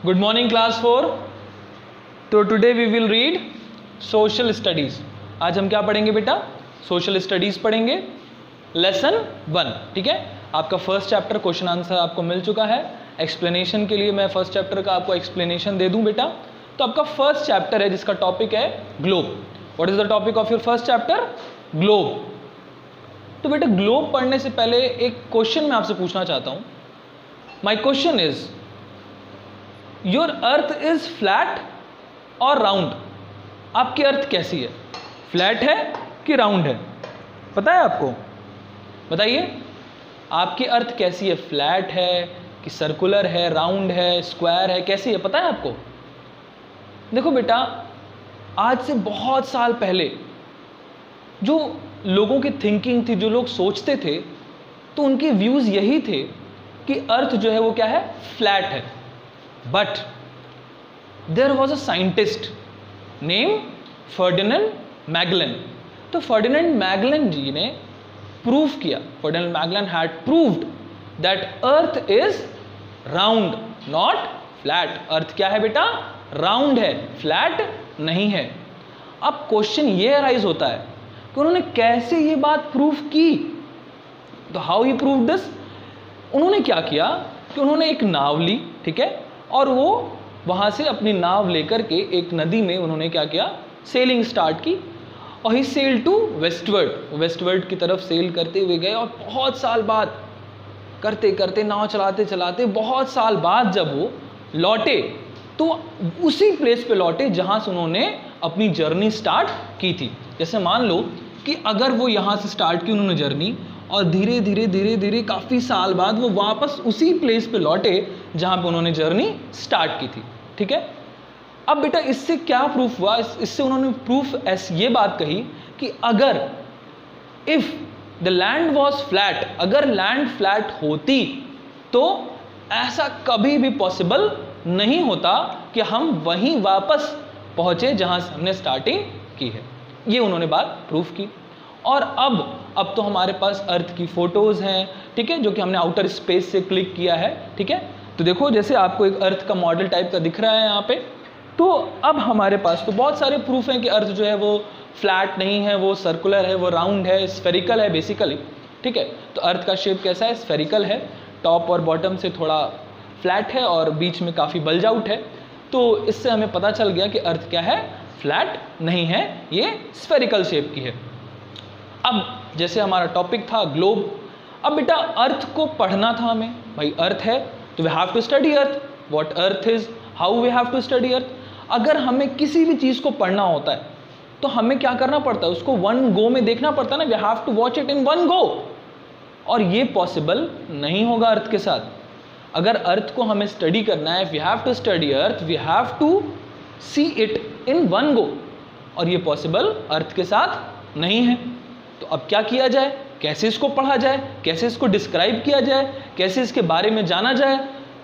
Good morning class 4. तो today we will read social studies. आज हम क्या पढ़ेंगे बेटा? सोशल स्टडीज़ पढ़ेंगे, लेसन 1. ठीक है, आपका फर्स्ट चैप्टर क्वेश्चन आंसर आपको मिल चुका है. एक्सप्लेनेशन के लिए मैं फर्स्ट चैप्टर का आपको एक्सप्लेनेशन दे दूं बेटा. तो आपका फर्स्ट चैप्टर है जिसका टॉपिक है globe. What is the topic of your first chapter? Globe. तो बेटा ग्लोब पढ़ने से पहले एक क्वेश्चन मैं आपसे पूछना चाहता हूं. My question is, your earth is flat और राउंड? आपकी अर्थ कैसी है? फ्लैट है कि राउंड है? पता है आपको? बताइए, आपकी अर्थ कैसी है? फ्लैट है कि सर्कुलर है, राउंड है, स्क्वायर है, कैसी है? पता है आपको? देखो बेटा, आज से बहुत साल पहले जो लोगों की थिंकिंग थी, जो लोग सोचते थे, तो उनके व्यूज़ यही थे कि अर्थ जो है वो क्या है? फ्लैट है. But there was a scientist name Ferdinand Magellan. तो फर्डिनेंड मैगलन जी ने प्रूव किया, Ferdinand Magellan had proved that earth is round not flat. Earth क्या है बेटा? राउंड है, फ्लैट नहीं है. अब क्वेश्चन ये अराइज होता है कि उन्होंने कैसे ये बात प्रूव की. तो हाउ ही प्रूव दिस? उन्होंने क्या किया कि उन्होंने एक नाव ली, ठीक है, और वो वहाँ से अपनी नाव लेकर के एक नदी में उन्होंने क्या किया? सेलिंग स्टार्ट की. और ही सेल टू वेस्टवर्ड, वेस्टवर्ड की तरफ सेल करते हुए गए. और बहुत साल बाद करते करते, नाव चलाते चलाते, बहुत साल बाद जब वो लौटे तो उसी प्लेस पे लौटे जहाँ से उन्होंने अपनी जर्नी स्टार्ट की थी. जैसे मान लो कि अगर वो यहाँ से स्टार्ट की उन्होंने जर्नी, और धीरे धीरे धीरे धीरे काफ़ी साल बाद वो वापस उसी प्लेस पे लौटे जहाँ पे उन्होंने जर्नी स्टार्ट की थी. ठीक है, अब बेटा इससे क्या प्रूफ हुआ? इससे उन्होंने प्रूफ ऐसी ये बात कही कि अगर if the land was flat, अगर लैंड फ्लैट होती तो ऐसा कभी भी पॉसिबल नहीं होता कि हम वहीं वापस पहुँचे जहाँ से हमने स्टार्टिंग की है. ये उन्होंने बात प्रूफ की. और अब तो हमारे पास अर्थ की फ़ोटोज़ हैं, ठीक है, जो कि हमने आउटर स्पेस से क्लिक किया है. ठीक है, तो देखो जैसे आपको एक अर्थ का मॉडल टाइप का दिख रहा है यहाँ पे. तो अब हमारे पास तो बहुत सारे प्रूफ हैं कि अर्थ जो है वो फ्लैट नहीं है, वो सर्कुलर है, वो राउंड है, स्फेरिकल है बेसिकली. ठीक है, तो अर्थ का शेप कैसा है? स्फेरिकल है. टॉप और बॉटम से थोड़ा फ्लैट है और बीच में काफ़ी बल्ज आउट है. तो इससे हमें पता चल गया कि अर्थ क्या है? फ्लैट नहीं है, ये स्फेरिकल शेप की है. अब जैसे हमारा टॉपिक था ग्लोब. अब बेटा अर्थ को पढ़ना था हमें. भाई अर्थ है तो we have to study earth. What earth is, how we have to study earth. अगर हमें किसी भी चीज़ को पढ़ना होता है तो हमें क्या करना पड़ता है? उसको वन गो में देखना पड़ता है ना. We have to watch it in one go. और ये पॉसिबल नहीं होगा अर्थ के साथ. अगर अर्थ को हमें स्टडी करना है, we have to study earth, we have to see it in one go. और ये पॉसिबल अर्थ के साथ नहीं है. तो अब क्या किया जाए? कैसे इसको पढ़ा जाए? कैसे इसको डिस्क्राइब किया जाए? कैसे इसके बारे में जाना जाए?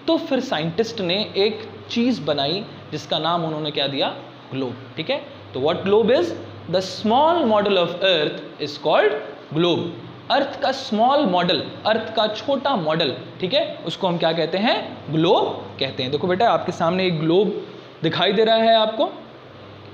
तो फिर साइंटिस्ट ने एक चीज़ बनाई जिसका नाम उन्होंने क्या दिया? ग्लोब. ठीक है, तो what globe is? The small model of earth is called globe. Earth का स्मॉल मॉडल, अर्थ का छोटा मॉडल, ठीक है, उसको हम क्या कहते हैं? ग्लोब कहते हैं. देखो बेटा आपके सामने एक ग्लोब दिखाई दे रहा है आपको,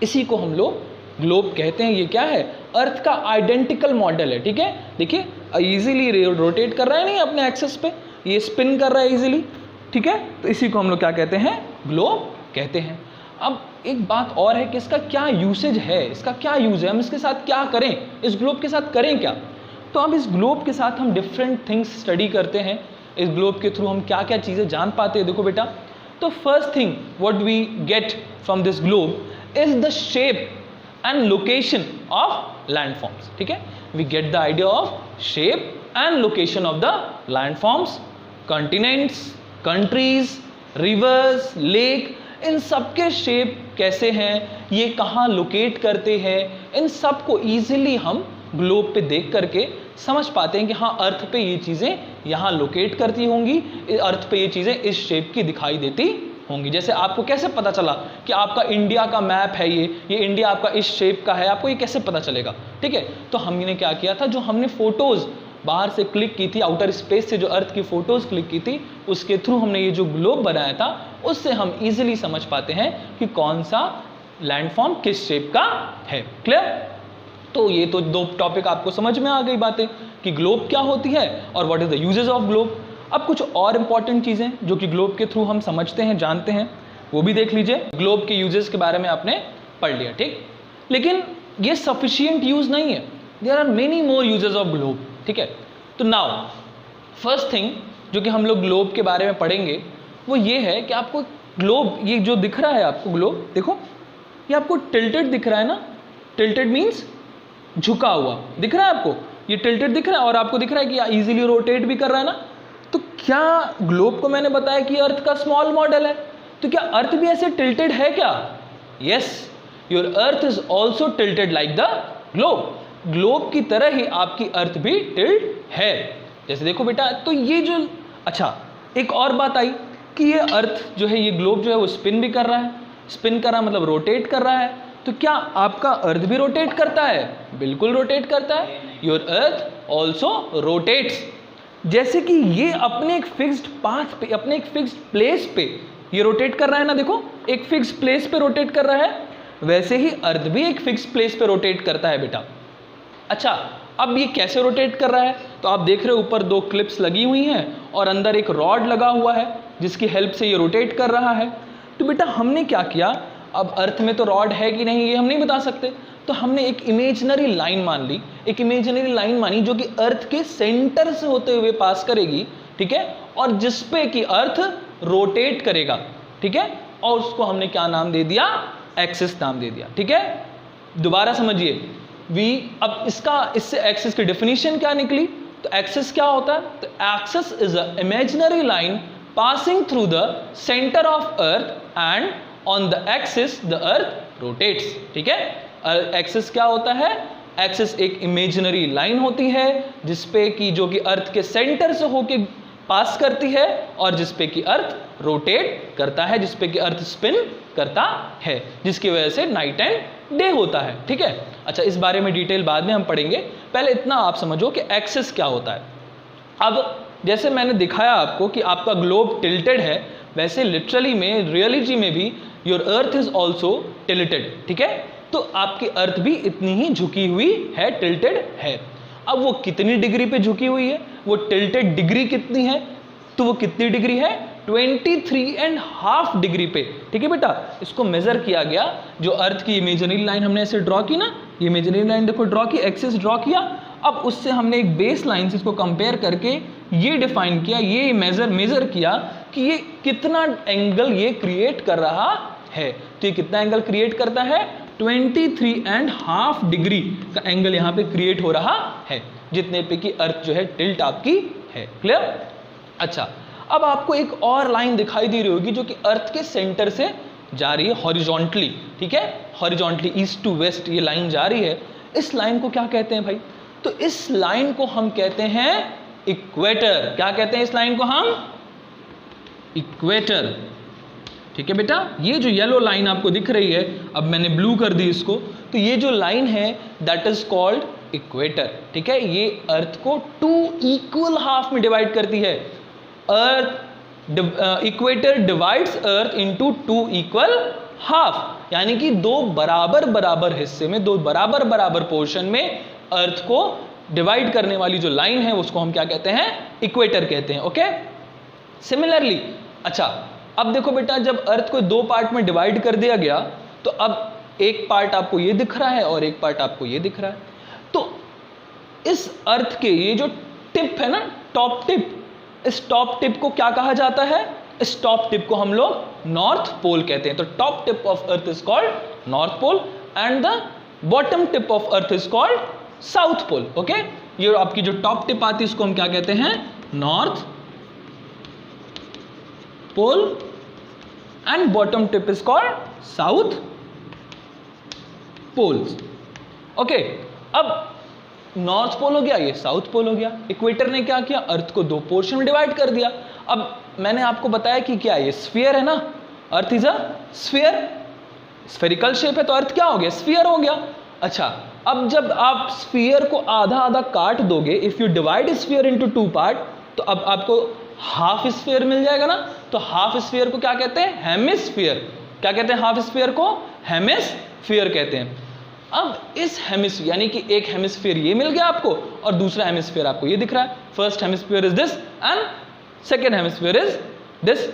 इसी को हम लोग ग्लोब कहते हैं. ये क्या है? अर्थ का आइडेंटिकल मॉडल है. ठीक है, देखिए इजीली रोटेट कर रहा है नहीं अपने एक्सेस पे, ये स्पिन कर रहा है इजीली. ठीक है, तो इसी को हम लोग क्या कहते हैं? ग्लोब कहते हैं. अब एक बात और है कि इसका क्या यूसेज है, इसका क्या यूज है, हम इसके साथ क्या करें, इस ग्लोब के साथ करें क्या. तो अब इस ग्लोब के साथ हम डिफरेंट थिंग्स स्टडी करते हैं. इस ग्लोब के थ्रू हम क्या क्या चीज़ें जान पाते हैं. देखो बेटा, तो first thing what we get from this globe is the shape and location of landforms. ठीक है, we get the idea of shape and location of the landforms. Continents, countries, rivers, lake, इन सब के शेप कैसे हैं, ये कहाँ locate करते हैं, इन सब को ईजिली हम ग्लोब पे देख करके समझ पाते हैं कि हाँ अर्थ पे ये चीज़ें यहाँ लोकेट करती होंगी, अर्थ पे ये चीज़ें इस शेप की दिखाई देती होंगी. जैसे आपको कैसे पता चला कि आपका इंडिया का मैप है, ये इंडिया आपका इस शेप का है, आपको ये कैसे पता चलेगा. ठीक है, तो हमने क्या किया था, जो हमने फोटोज़ बाहर से क्लिक की थी, आउटर स्पेस से जो अर्थ की फ़ोटोज़ क्लिक की थी, उसके थ्रू हमने ये जो ग्लोब बनाया था उससे हम इजीली समझ पाते हैं कि कौन सा लैंडफॉर्म किस शेप का है। क्लियर? तो ये तो दो टॉपिक आपको समझ में आ गई बातें कि ग्लोब क्या होती है और what is the uses of globe. अब कुछ और इंपॉर्टेंट चीजें जो कि ग्लोब के थ्रू हम समझते हैं, जानते हैं, वो भी देख लीजिए। ग्लोब के यूजेस के बारे में आपने पढ़ लिया, ठीक, लेकिन ये सफिशिएंट यूज नहीं है, there are many more uses of globe. ठीक है, तो नाउ फर्स्ट थिंग जो कि हम लोग ग्लोब के बारे में पढ़ेंगे वो ये है कि आपको ग्लोब, ये जो दिख रहा है आपको ग्लोब, देखो ये आपको टिल्टेड दिख रहा है ना, टिल्टेड मीन्स झुका हुआ दिख रहा है आपको, ये टिल्टेड दिख रहा है और आपको दिख रहा है कि इजीली रोटेट भी कर रहा है ना। तो क्या ग्लोब को मैंने बताया कि अर्थ का स्मॉल मॉडल है, तो क्या अर्थ भी ऐसे टिल्टेड है क्या? Yes, your earth is also tilted like the globe. Globe की तरह ही आपकी अर्थ भी टिल्ट है। जैसे देखो बेटा, तो ये जो, अच्छा एक और बात आई कि ये अर्थ जो है, ये ग्लोब जो है वो स्पिन भी कर रहा है। स्पिन कर रहा है मतलब रोटेट कर रहा है। तो क्या आपका अर्थ भी रोटेट करता है? बिल्कुल रोटेट करता है। Your earth also rotates. जैसे कि ये अपने एक फिक्स्ड पाथ पे, अपने एक फिक्स्ड प्लेस पे ये रोटेट कर रहा है ना, देखो एक फिक्स प्लेस पे रोटेट कर रहा है, वैसे ही अर्थ भी एक फिक्स प्लेस पे रोटेट करता है बेटा। अच्छा, अब ये कैसे रोटेट कर रहा है? तो आप देख रहे हो ऊपर दो क्लिप्स लगी हुई हैं और अंदर एक रॉड लगा हुआ है जिसकी हेल्प से ये रोटेट कर रहा है। तो बेटा हमने क्या किया, अब अर्थ में तो रॉड है कि नहीं ये हम नहीं बता सकते, तो हमने एक इमेजिनरी लाइन मान ली, एक इमेजिनरी लाइन मानी जो कि अर्थ के सेंटर से होते हुए पास करेगी, ठीक है, और जिसपे कि अर्थ रोटेट करेगा, ठीक है, और उसको हमने क्या नाम दे दिया? एक्सिस नाम दे दिया। ठीक है, दोबारा समझिए, अब इससे एक्सिस की डेफिनेशन क्या निकली? तो एक्सिस क्या होता है? तो axis is a imaginary line passing through the centre of earth and on the axis the earth rotates. ठीक है, एक्सिस क्या होता है? एक्सिस एक इमेजिनरी लाइन होती है जिसपे कि जो कि अर्थ के सेंटर से होके पास करती है और जिसपे कि अर्थ रोटेट करता है, जिसपे कि अर्थ स्पिन करता है, जिसकी वजह से नाइट एंड डे होता है। ठीक है, अच्छा इस बारे में डिटेल बाद में हम पढ़ेंगे, पहले इतना आप समझो कि एक्सिस क्या होता है। अब जैसे मैंने दिखाया आपको कि आपका ग्लोब टिल्टेड है, वैसे लिटरली में, रियलिटी में भी your earth is also tilted. ठीक है, तो आपकी अर्थ भी इतनी ही झुकी हुई है, टिल्टेड है। अब वो कितनी डिग्री पे झुकी हुई है, वो टिल्टेड डिग्री कितनी है, तो वो कितनी डिग्री है? 23.5 डिग्री पे। ठीक है बेटा, इसको मेजर किया गया, जो अर्थ की इमेजिनरी लाइन हमने ऐसे ड्रॉ की ना, ये इमेजिनरी लाइन देखो ड्रॉ की, एक्सिस ड्रॉ किया, अब उससे हमने एक बेस लाइन से इसको कंपेयर करके ये डिफाइन किया, ये मेजर किया कि ये कितना एंगल ये क्रिएट कर रहा है। तो ये कितना एंगल क्रिएट करता है? 23.5 डिग्री का एंगल यहाँ पे क्रिएट हो रहा है, जितने पे की अर्थ जो है टिल्ट आपकी है। क्लियर? अच्छा, अब आपको एक और लाइन दिखाई दे रही होगी जो कि अर्थ के सेंटर से जा रही है हॉरिजॉन्टली। ठीक है, हॉरिजॉन्टली ईस्ट टू वेस्ट ये लाइन जा रही है। इस लाइन को क्या कहते हैं भाई? तो इस लाइन को हम कहते हैं इक्वेटर। क्या कहते हैं इस लाइन को हम? इक्वेटर। ठीक है बेटा, ये जो येलो लाइन आपको दिख रही है, अब मैंने ब्लू कर दी इसको, तो ये जो लाइन है दैट इज कॉल्ड इक्वेटर। ठीक है, ये अर्थ को 2 इक्वल हाफ में डिवाइड करती है। इक्वेटर डिवाइड्स अर्थ इनटू 2 इक्वल हाफ, यानी कि 2 बराबर बराबर हिस्से में, 2 बराबर बराबर पोर्शन में अर्थ को डिवाइड करने वाली जो लाइन है उसको हम क्या कहते हैं? इक्वेटर कहते हैं। ओके, सिमिलरली, अच्छा अब देखो बेटा, जब अर्थ को 2 पार्ट में डिवाइड कर दिया गया, तो अब एक पार्ट आपको ये दिख रहा है और एक पार्ट आपको ये दिख रहा है। तो इस अर्थ के ये जो टिप है ना, टॉप टिप, इस टॉप टिप को क्या कहा जाता है? इस टॉप टिप को हम लोग नॉर्थ पोल कहते हैं। तो top tip of earth is called north pole and the bottom tip of earth is called south pole. Okay, ये आपकी जो टॉप टिप आती है इसको हम क्या कहते हैं? North pole and bottom tip is called south poles. Okay, अब नॉर्थ पोल हो गया, ये साउथ पोल हो गया। इक्वेटर ने क्या किया? अर्थ को 2 पोर्शन में डिवाइड कर दिया। अब मैंने आपको बताया कि क्या ये स्फीयर है ना, earth is a sphere, spherical shape है, तो अर्थ क्या हो गया? स्फीयर हो गया। अच्छा, अब जब आप स्फीयर को आधा आधा काट दोगे, if you divide sphere into 2 part, तो अब आपको हाफ स्फीयर मिल जाएगा ना, तो हाफ स्फीयर को क्या कहते हैं? हेमिस्फीयर। क्या कहते हैं हाफ स्फीयर को? हेमिस्फीयर कहते हैं। अब इस हेमिस्फीयर यानी कि एक हेमिस्फीयर ये मिल गया आपको और दूसरा हेमिस्फीयर आपको ये दिख रहा है। First hemisphere is this and second hemisphere is this.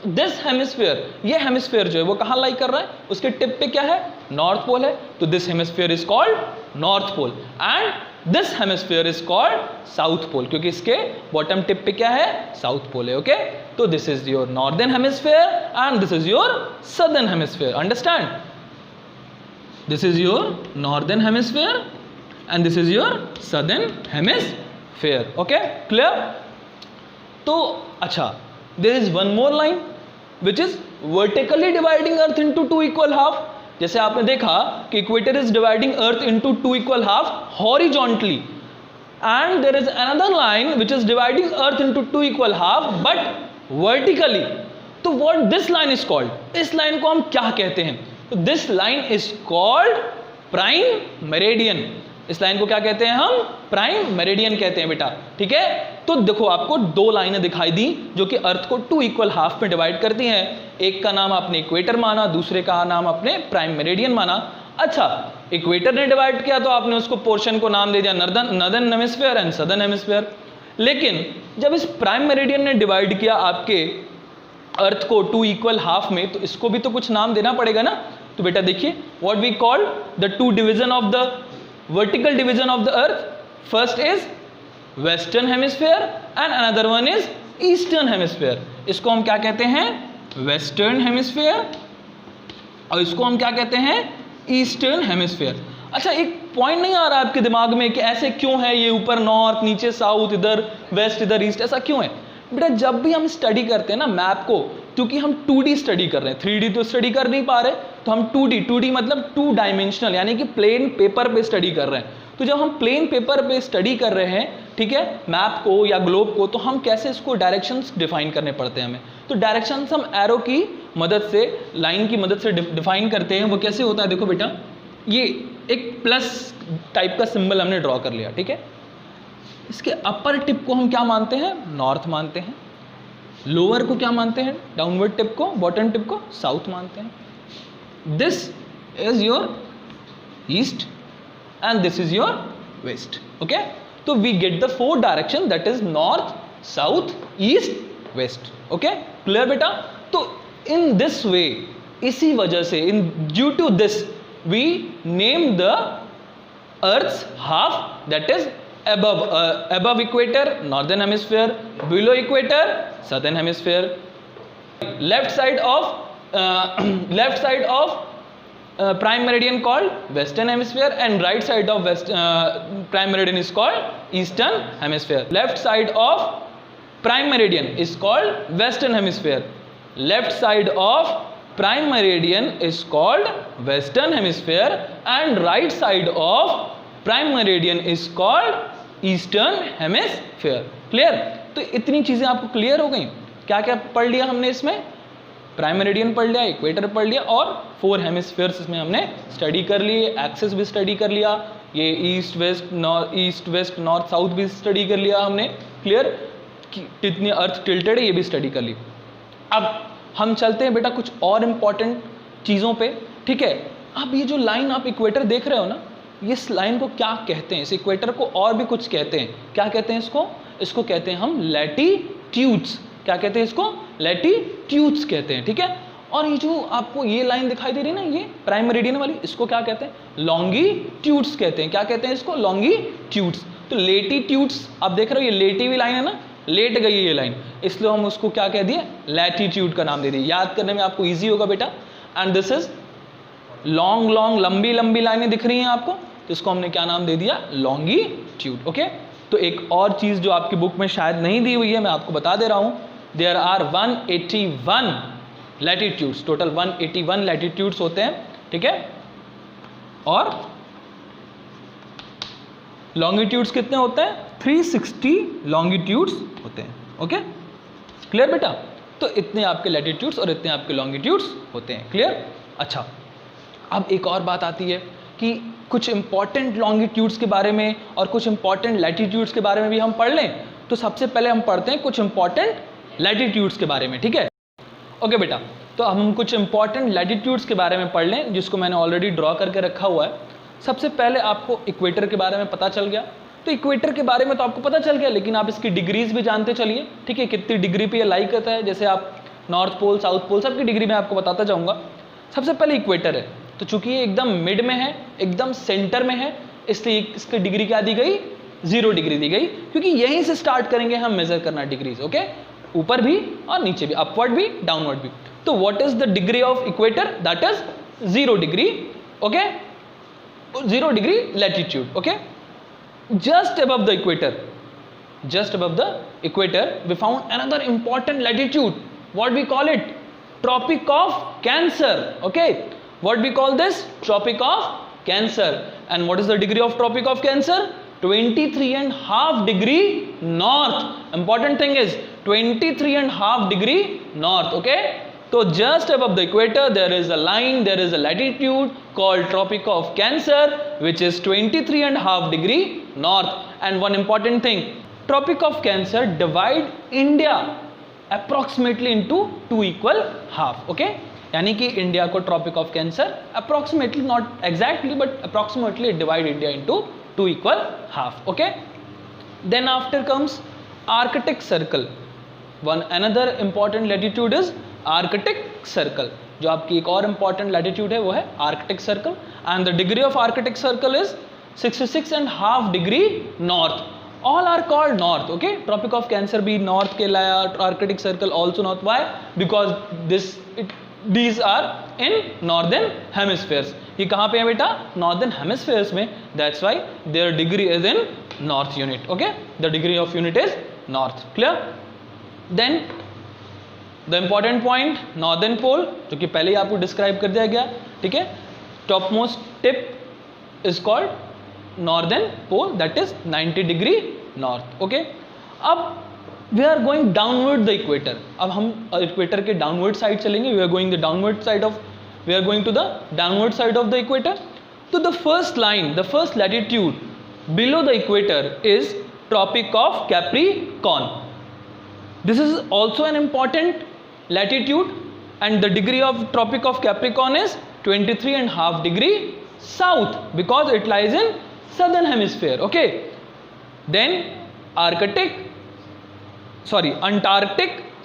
This hemisphere, ये हेमिस्फीयर जो है वो कहाँ लाई कर रहा है? उसके टिप पे क्या है? नॉर्थ पोल है, तो this hemisphere is called north pole and this hemisphere is called south pole, क्योंकि इसके बॉटम टिप पे क्या है? साउथ पोल है। ओके, तो this is your northern hemisphere and this is your southern hemisphere. Understand? This is your northern hemisphere and this is your southern hemisphere. Okay, clear? तो अच्छा, there is one more line which is vertically dividing earth into two equal half। जैसे आपने देखा कि equator is dividing earth into two equal half horizontally and there is another line which is dividing earth into two equal half but vertically। तो what this line is called? इस line को हम क्या कहते हैं? तो this line is called prime meridian। इस line को क्या कहते हैं हम? प्राइम मेरिडियन कहते हैं बेटा। ठीक है, तो देखो आपको दो लाइनें दिखाई दी जो कि अर्थ को टू इक्वल हाफ में डिवाइड करती हैं। एक का नाम आपने इक्वेटर माना, दूसरे का नाम आपने प्राइम मेरिडियन माना। अच्छा, इक्वेटर ने डिवाइड किया तो आपने उसको पोर्शन को नाम दे दिया northern hemisphere and southern hemisphere. लेकिन जब इस प्राइम मेरिडियन ने डिवाइड किया आपके अर्थ को टू इक्वल हाफ में, तो इसको भी तो कुछ नाम देना पड़ेगा ना। तो बेटा देखिए, what we call the two division of the vertical division of the earth, first is western hemisphere and another one is eastern hemisphere। इसको हम क्या कहते हैं? western hemisphere और इसको हम क्या कहते हैं? eastern hemisphere। अच्छा, एक पॉइंट नहीं आ रहा आपके दिमाग में कि ऐसे क्यों है? ये ऊपर नॉर्थ, नीचे साउथ, इधर वेस्ट, इधर ईस्ट, ऐसा क्यों है? बेटा जब भी हम स्टडी करते हैं ना मैप को, क्योंकि हम 2D स्टडी कर रहे हैं, 3D तो स्टडी कर नहीं पा रहे, तो हम 2D मतलब 2 डायमेंशनल यानी कि प्लेन पेपर पे स्टडी कर रहे हैं। तो जब हम प्लेन पेपर पे स्टडी कर रहे हैं, ठीक है, मैप को या ग्लोब को, तो हम कैसे इसको डायरेक्शंस डिफाइन करने पड़ते हैं हमें। तो डायरेक्शंस हम एरो की मदद से, लाइन की मदद से डिफाइन करते हैं। वो कैसे होता है? देखो बेटा, ये एक प्लस टाइप का सिंबल हमने ड्रॉ कर लिया, ठीक है। इसके अपर टिप को हम क्या मानते हैं? नॉर्थ मानते हैं। लोअर को क्या मानते हैं? डाउनवर्ड टिप को, बॉटम टिप को साउथ मानते हैं। This is your east and this is your west. Okay, तो we get the 4 direction, that is north, south, east, west. Okay, clear बेटा? तो इन दिस वे, इसी वजह से, in due to this we name the earth's half, that is above equator northern hemisphere, below equator southern hemisphere, left side of prime meridian called western hemisphere and right side of prime meridian is called eastern hemisphere. Left side of prime meridian is called western hemisphere, left side of prime meridian is called western hemisphere and right side of prime meridian is called eastern hemisphere. Clear? तो इतनी चीजें आपको clear हो गई। क्या क्या पढ़ लिया हमने इसमें? प्राइम मेरिडियन पढ़ लिया, इक्वेटर पढ़ लिया और 4 हेमिस्फीयर्स इसमें हमने स्टडी कर लिए, एक्सिस भी स्टडी कर लिया, ये ईस्ट वेस्ट नॉर्थ साउथ भी स्टडी कर लिया हमने। क्लियर? कितनी अर्थ टिल्टेड है ये भी स्टडी कर ली। अब हम चलते हैं बेटा कुछ और इंपॉर्टेंट चीज़ों पे। ठीक है, अब ये जो लाइन आप इक्वेटर देख रहे हो ना, इस लाइन को क्या कहते हैं? इस इक्वेटर को और भी कुछ कहते हैं। क्या कहते हैं इसको? इसको कहते हैं हम लैटिट्यूड्स। क्या कहते हैं इसको? लैटिट्यूड्स कहते हैं। ठीक है, और ये जो आपको ये लाइन दिखाई दे रही है ना, ये प्राइम मेरिडियन वाली, इसको क्या कहते हैं? लॉन्गिट्यूड्स कहते हैं। क्या कहते हैं इसको? लॉन्गिट्यूड्स। तो लेटिट्यूड्स आप देख रहे हो, ये लेटी हुई लाइन है ना, लेट गई है ये लाइन, इसलिए हम उसको क्या कह दिए? लैटिट्यूड का नाम दे दिए। याद करने में आपको ईजी होगा बेटा। एंड दिस इज लॉन्ग लंबी लंबी लाइनें दिख रही हैं आपको, तो इसको हमने क्या नाम दे दिया? लॉन्गिट्यूड। ओके, तो एक और चीज जो आपकी बुक में शायद नहीं दी हुई है, मैं आपको बता दे रहा हूं। There are 181 latitudes, total 181 latitudes होते हैं। ठीक है, और लॉन्गिट्यूड्स कितने होते हैं? 360 लॉन्गिट्यूड्स होते हैं। ओके, क्लियर बेटा? तो इतने आपके लैटिट्यूड्स और इतने आपके लॉन्गिट्यूड्स होते हैं। क्लियर? अच्छा, अब एक और बात आती है कि कुछ इंपॉर्टेंट लॉन्गिट्यूड्स के बारे में और कुछ इंपॉर्टेंट लैटिट्यूड्स के बारे में भी हम पढ़ लें। तो सबसे पहले हम पढ़ते हैं कुछ इंपॉर्टेंट लैटिट्यूड्स के बारे में, ठीक है। ओके बेटा, तो हम कुछ इंपॉर्टेंट लैटिट्यूड्स के बारे में पढ़ लें, जिसको मैंने ऑलरेडी ड्रॉ करके रखा हुआ है। सबसे पहले आपको इक्वेटर के बारे में पता चल गया। तो इक्वेटर के बारे में तो आपको पता चल गया, लेकिन आप इसकी डिग्रीज भी जानते चलिए, ठीक है, कितनी डिग्री पे ये लाई करता है। जैसे आप नॉर्थ पोल, साउथ पोल, सबकी डिग्री में आपको बताता जाऊंगा। सबसे पहले इक्वेटर है, तो चूंकि ये एकदम मिड में है, एकदम सेंटर में है, इसलिए इसकी डिग्री क्या दी गई, 0 डिग्री दी गई, क्योंकि यहीं से स्टार्ट करेंगे हम मेजर करना डिग्रीज। ओके, ऊपर भी और नीचे भी, अपवर्ड भी, डाउनवर्ड भी। तो what is the degree of equator, that is 0 degree. Okay, 0 degree latitude. Okay, just above the equator we found another important latitude. What we call it? Tropic of Cancer. Okay, what we call this? Tropic of Cancer. And what is the degree of Tropic of Cancer? 23.5 degree north. Important thing is 23.5 degree north. Okay, so just above the equator there is a line, there is a latitude called Tropic of Cancer, which is 23.5 degree north. And one important thing, Tropic of Cancer divide India approximately into 2 equal half. Okay, यानी कि India को Tropic of Cancer approximately, not exactly but approximately divide India into 2 equal half. Okay, then after comes Arctic Circle. Another important latitude is Arctic Circle. जो आपकी एक और important latitude है वो है Arctic Circle, and the degree of Arctic Circle is 66.5 degree north. All are called north. Okay, Tropic of Cancer भी north के लाया, Arctic Circle also north. Why? Because these are in northern hemispheres. ये कहाँ पे है बेटा, northern hemispheres में. That's why their degree is in north unit. Okay, the degree of unit is north. Clear? Then the important point, northern pole, जो कि पहले ही आपको डिस्क्राइब कर दिया गया, ठीक है। Top most tip is called northern pole, that is 90 degree north. Okay, अब we are going downward the equator. अब हम इक्वेटर के डाउनवर्ड साइड चलेंगे। We are going the downward side of, we are going to the downward side of the equator. तो the first line, the first latitude below the equator is Tropic of Capricorn. This is also an important latitude, and the degree of Tropic of Capricorn is 23.5 degree south, because it lies in southern hemisphere. Okay, then Antarctic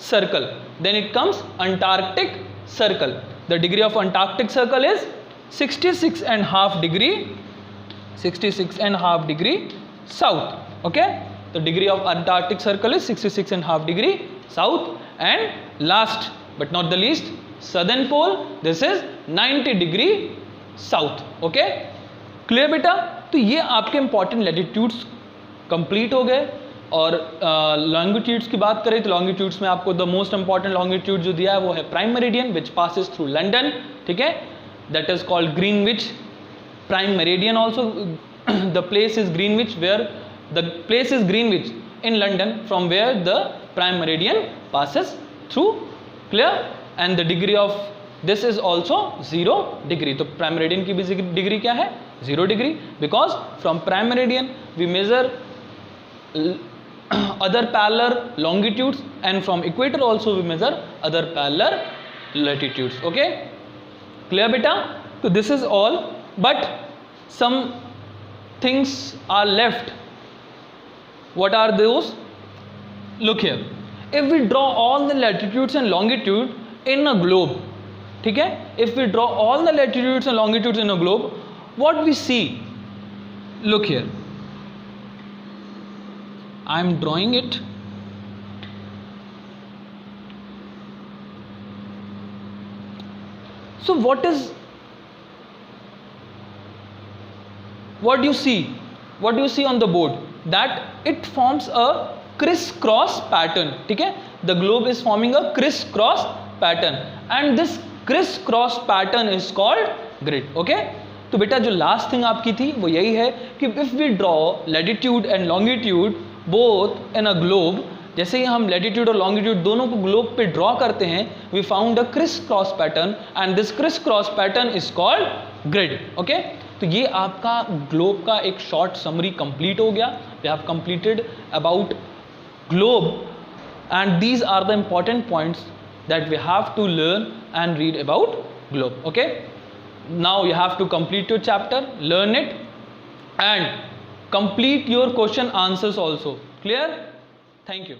Circle. Then it comes Antarctic Circle. The degree of Antarctic Circle is 66.5 degree south. Okay, the degree of Antarctic Circle is 66.5 degree south. And last but not the least, southern pole, this is 90 degree south. Okay, clear बेटा? तो ये आपके important latitudes complete हो गए। और longitudes की बात करें तो लॉन्गिट्यूड्स में आपको द मोस्ट इंपॉर्टेंट लॉन्गिट्यूड जो दिया है वो है prime meridian, which passes through London, ठीक है, that is called Greenwich prime meridian also. The place is Greenwich, where the place is Greenwich in London, from where the prime meridian passes through. Clear? And the degree of this is also 0 degree. तो prime meridian की भी degree क्या है, 0 degree, because from prime meridian we measure other parallel longitudes, and from equator also we measure other parallel latitudes. Okay, clear beta? So this is all, but some things are left. What are those? Look here, if we draw all the latitudes and longitude in a globe, ठीक है, if we draw all the latitudes and longitudes in a globe, what we see, look here, I am drawing it. So what do you see? What do you see on the board? That it forms a crisscross pattern. ठीक है, the globe is forming a crisscross pattern, and this crisscross pattern is called grid. Okay, तो बेटा जो last thing आपकी थी वो यही है कि if we draw latitude and longitude both in a globe, जैसे ही हम latitude और longitude दोनों को ग्लोब पे ड्रॉ करते हैं, we found a crisscross pattern, and this crisscross pattern is called grid. Okay, तो ये आपका ग्लोब का एक शॉर्ट समरी कंप्लीट हो गया. We have completed about globe, and these are the important points that we have to learn and read about globe. Okay, now you have to complete your chapter, learn it, and complete your question answers also. Clear? Thank you.